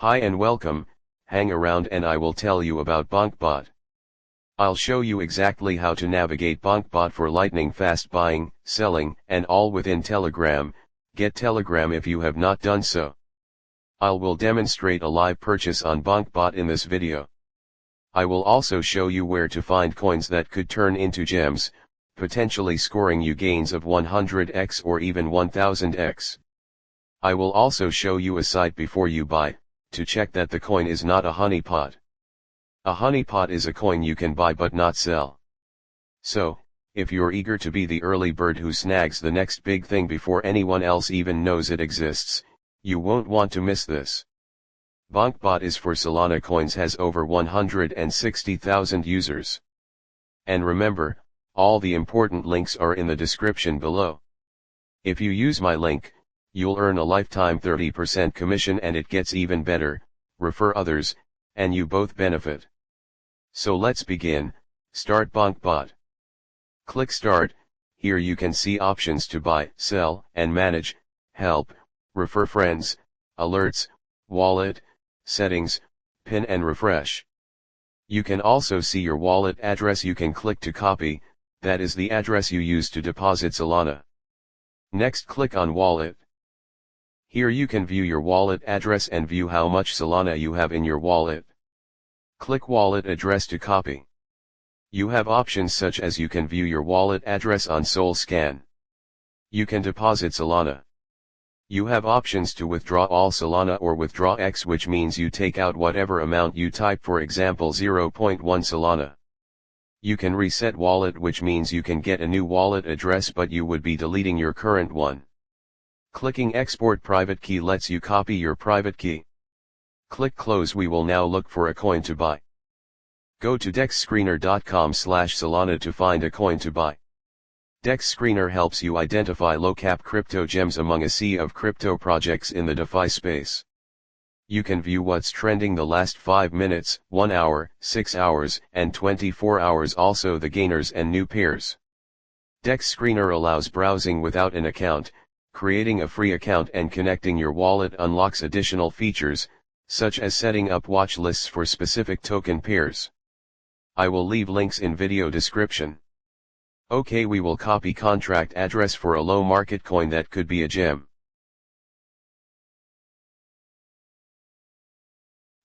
Hi and welcome, hang around and I will tell you about BONK. I'll show you exactly how to navigate BONK for lightning fast buying, selling, and all within Telegram. Get Telegram if you have not done so. I will demonstrate a live purchase on BONK in this video. I will also show you where to find coins that could turn into gems, potentially scoring you gains of 100x or even 1000x. I will also show you a site before you buy, to check that the coin is not a honeypot. A honeypot is a coin you can buy but not sell. So, if you're eager to be the early bird who snags the next big thing before anyone else even knows it exists, you won't want to miss this. BONK is for Solana coins, has over 160,000 users. And remember, all the important links are in the description below. If you use my link, you'll earn a lifetime 30% commission, and it gets even better, refer others, and you both benefit. So let's begin. Start BONK. Click Start. Here you can see options to buy, sell, and manage, help, refer friends, alerts, wallet, settings, pin and refresh. You can also see your wallet address. You can click to copy, that is the address you use to deposit Solana. Next, click on Wallet. Here you can view your wallet address and view how much Solana you have in your wallet. Click Wallet Address to copy. You have options such as you can view your wallet address on SolScan. You can deposit Solana. You have options to withdraw all Solana or withdraw X, which means you take out whatever amount you type, for example 0.1 Solana. You can reset wallet, which means you can get a new wallet address but you would be deleting your current one. Clicking Export Private Key lets you copy your private key. Click Close. We will now look for a coin to buy. Go to dexscreener.com/Solana to find a coin to buy. DexScreener helps you identify low-cap crypto gems among a sea of crypto projects in the DeFi space. You can view what's trending the last 5 minutes, 1 hour, 6 hours, and 24 hours, also the gainers and new pairs. DexScreener allows browsing without an account. Creating a free account and connecting your wallet unlocks additional features, such as setting up watch lists for specific token pairs. I will leave links in video description. Okay, we will copy contract address for a low market coin that could be a gem.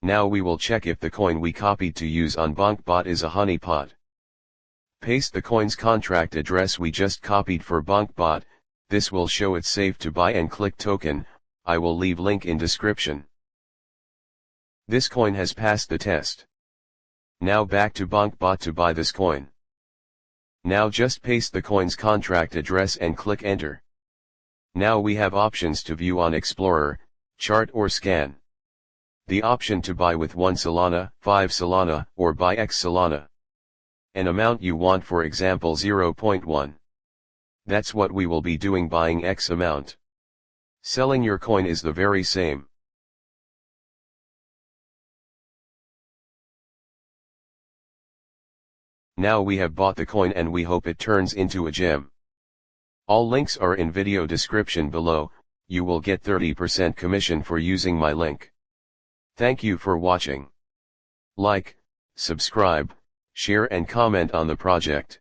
Now we will check if the coin we copied to use on BONK is a honeypot. Paste the coin's contract address we just copied for BONK. This will show it's safe to buy, and click token. I will leave link in description. This coin has passed the test. Now back to BONK to buy this coin. Now just paste the coin's contract address and click enter. Now we have options to view on Explorer, chart or scan. The option to buy with 1 Solana, 5 Solana, or buy X Solana. An amount you want, for example 0.1. That's what we will be doing, buying X amount. Selling your coin is the very same. Now we have bought the coin and we hope it turns into a gem. All links are in video description below. You will get 30% commission for using my link. Thank you for watching. Like, subscribe, share and comment on the project.